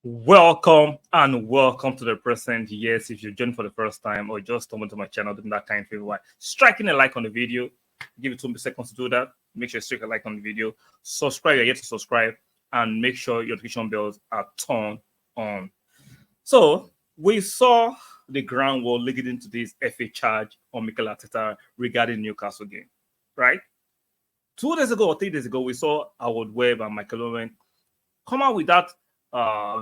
Welcome and welcome to the present. Yes, if you joined for the first time or just stumbled to my channel, doing that kind of thing, why striking a like on the video, give it 2 seconds to do that. Make sure you strike a like on the video, subscribe, you're yet to subscribe, and make sure your notification bells are turned on. So we saw the ground war leading into this FA charge on Mikel Arteta regarding Newcastle game, right? 2 days ago or 3 days ago, we saw Howard Webb and Michael Owen come out with that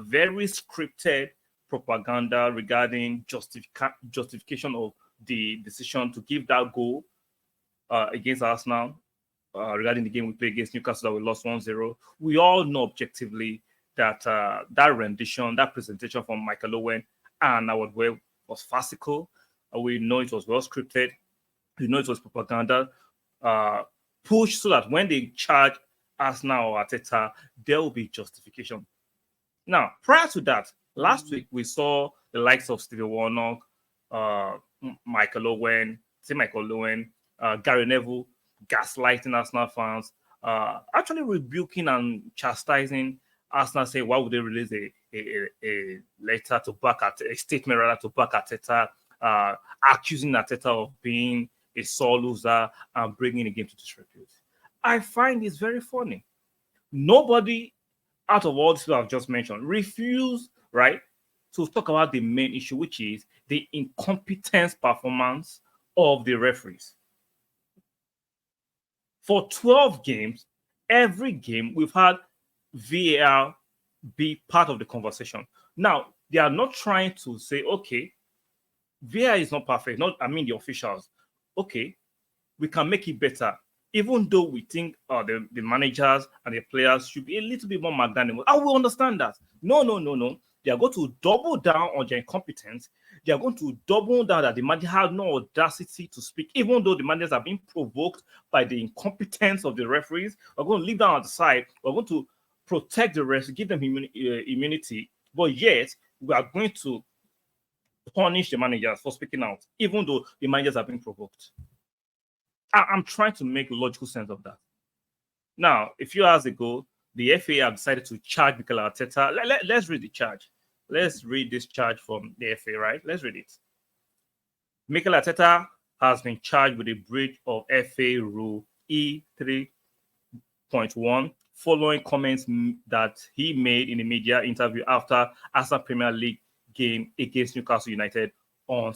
very scripted propaganda regarding justification of the decision to give that goal against Arsenal regarding the game we played against Newcastle that we lost 1-0. We all know objectively that that rendition, that presentation from Michael Owen and Howard Webb was farcical. We know it was well scripted. We know it was propaganda pushed so that when they charge Arsenal or Arteta, there will be justification. Now, prior to that, last week we saw the likes of Stevie Warnock, Michael Owen, Gary Neville gaslighting Arsenal fans, actually rebuking and chastising Arsenal, saying why would they release a letter to back at a statement rather to back Arteta, accusing Arteta of being a sore loser and bringing the game to disrepute. I find this very funny. Nobody out of all this I've just mentioned refused, right, to talk about the main issue, which is the incompetence performance of the referees. For 12 games, every game we've had VAR be part of the conversation. Now, they are not trying to say, okay, VAR is not perfect, the officials. Okay, we can make it better. Even though we think the managers and the players should be a little bit more magnanimous, I will understand that. No. They are going to double down on their incompetence. They are going to double down that the manager has no audacity to speak, even though the managers are being provoked by the incompetence of the referees. We're going to leave that on the side. We're going to protect the rest, give them immunity. But yet, we are going to punish the managers for speaking out, even though the managers are being provoked. I'm trying to make logical sense of that. Now, a few hours ago, the FA have decided to charge Mikel Arteta. Let's read the charge. Let's read this charge from the FA, right? Let's read it. Mikel Arteta has been charged with a breach of FA Rule E3.1 following comments that he made in a media interview after Arsenal Premier League game against Newcastle United on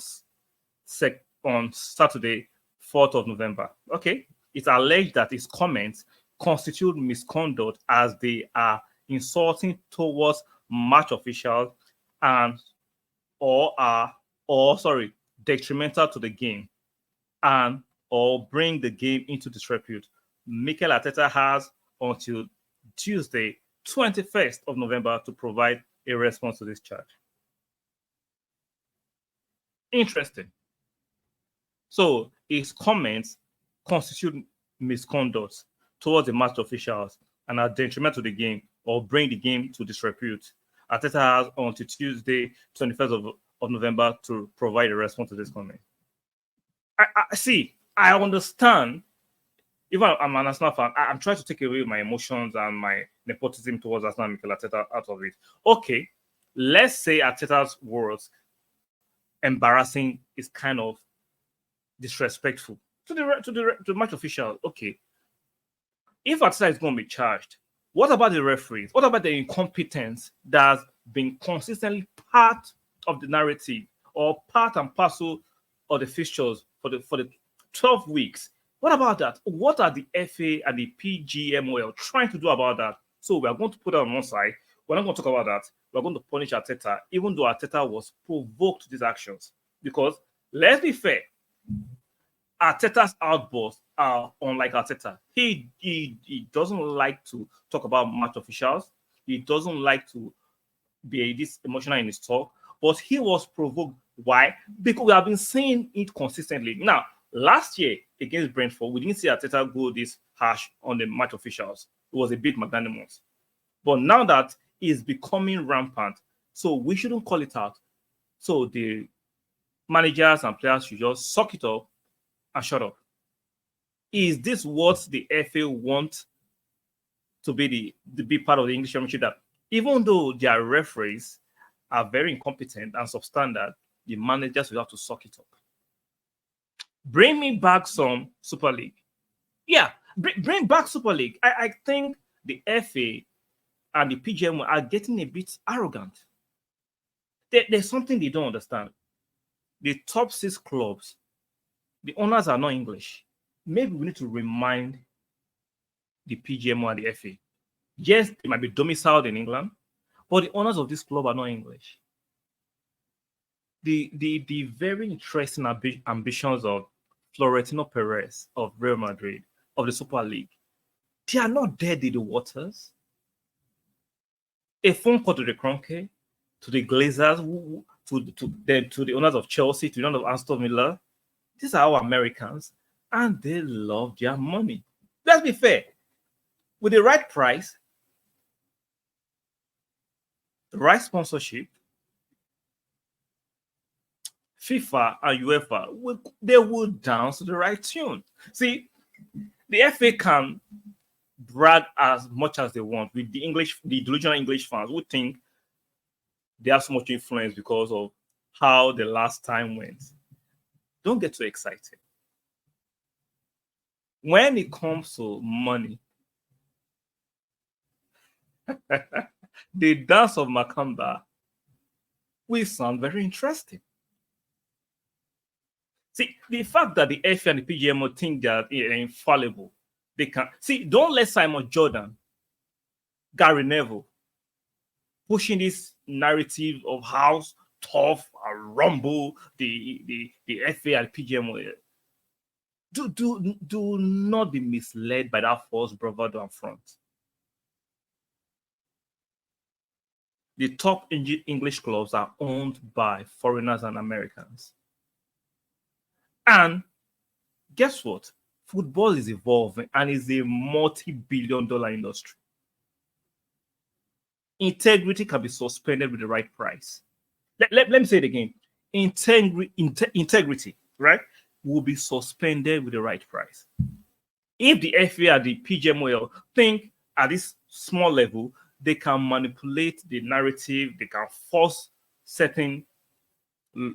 Saturday, 4th of November. Okay, it's alleged that his comments constitute misconduct as they are insulting towards match officials and detrimental to the game and or bring the game into disrepute. Mikel Arteta has until Tuesday, 21st of November to provide a response to this charge. Interesting. So his comments constitute misconduct towards the match officials and are detrimental to the game or bring the game to disrepute. Arteta has until Tuesday, 21st of November to provide a response to this comment. I understand. Even I'm an Arsenal fan, I'm trying to take away my emotions and my nepotism towards Arsenal and Mikel Arteta out of it. Okay, let's say Arteta's words, embarrassing, is kind of disrespectful to the match official. Okay, if Arteta is going to be charged, what about the referees? What about the incompetence that's been consistently part of the narrative or part and parcel of the fixtures for the 12 weeks? What about that? What are the FA and the PGMOL trying to do about that? So we are going to put that on one side. We're not going to talk about that. We're going to punish Arteta, even though Arteta was provoked to these actions. Because let's be fair, Arteta's outbursts are unlike Arteta. He doesn't like to talk about match officials. He doesn't like to be this emotional in his talk. But he was provoked. Why? Because we have been saying it consistently. Now, last year against Brentford, we didn't see Arteta go this harsh on the match officials. It was a bit magnanimous. But now that is becoming rampant, so we shouldn't call it out. So the managers and players should just suck it up and shut up. Is this what the FA want to be the big part of the English Championship, that Even though their referees are very incompetent and substandard, the managers will have to suck it up. Bring me back some Super League. Yeah, bring back Super League. I think the FA and the PGM are getting a bit arrogant. There's something they don't understand. The top 6 clubs, the owners are not English. Maybe we need to remind the PGMO and the FA. Yes, they might be domiciled in England, but the owners of this club are not English. The very interesting ambitions of Florentino Perez of Real Madrid, of the Super League, they are not dead in the waters. A phone call to the Kroenke, to the Glazers, to the owners of Chelsea, to the owners of Aston Villa. These are our Americans, and they love their money. Let's be fair. With the right price, the right sponsorship, FIFA and UEFA, they will dance to the right tune. See, the FA can brag as much as they want with the delusional English fans who think they have so much influence because of how the last time went. Don't get too excited. When it comes to money, the dance of Makamba will sound very interesting. See, the fact that the FA and the PGMO think that they're infallible, they can see. Don't let Simon Jordan, Gary Neville, pushing this narrative of how tough and rumble the FA and PGMO. Do not be misled by that false bravado and front. The top English clubs are owned by foreigners and Americans. And guess what? Football is evolving and is a multi-billion-dollar industry. Integrity can be suspended with the right price. Let me say it again. Integrity, right, will be suspended with the right price. If the FA and the PGMOL think at this small level, they can manipulate the narrative, they can force certain is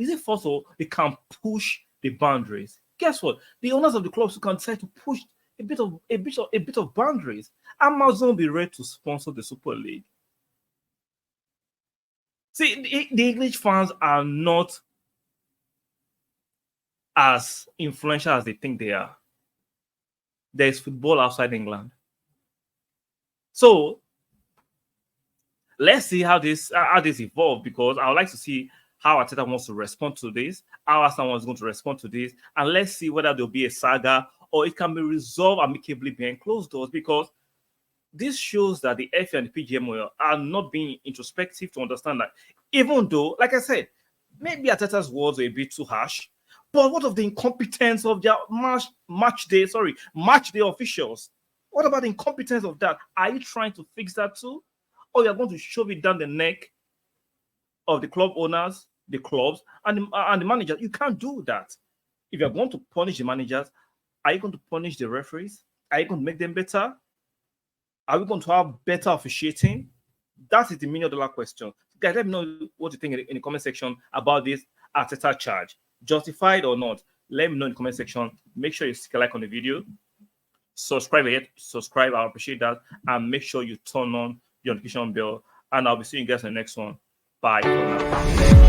it force or they can push the boundaries. Guess what? The owners of the clubs can decide to push a bit of boundaries. Amazon will be ready to sponsor the Super League. See, the English fans are not as influential as they think they are. There is football outside England. So let's see how this evolves, because I would like to see how Arteta wants to respond to this, how Arsenal is going to respond to this, and let's see whether there'll be a saga or it can be resolved amicably behind closed doors, because this shows that the FA and the PGMOL are not being introspective to understand that, even though, like I said, maybe Arteta's words are a bit too harsh, but what of the incompetence of their match day officials? What about the incompetence of that? Are you trying to fix that too? Or you're going to shove it down the neck of the club owners, the clubs, and the managers? You can't do that. If you're going to punish the managers, are you going to punish the referees? Are you going to make them better? Are we going to have better officiating? That is the million-dollar question. Guys, let me know what you think in the comment section about this Arteta charge. Justified or not? Let me know in the comment section. Make sure you stick a like on the video. Subscribe, I appreciate that. And make sure you turn on the notification bell. And I'll be seeing you guys in the next one. Bye for now.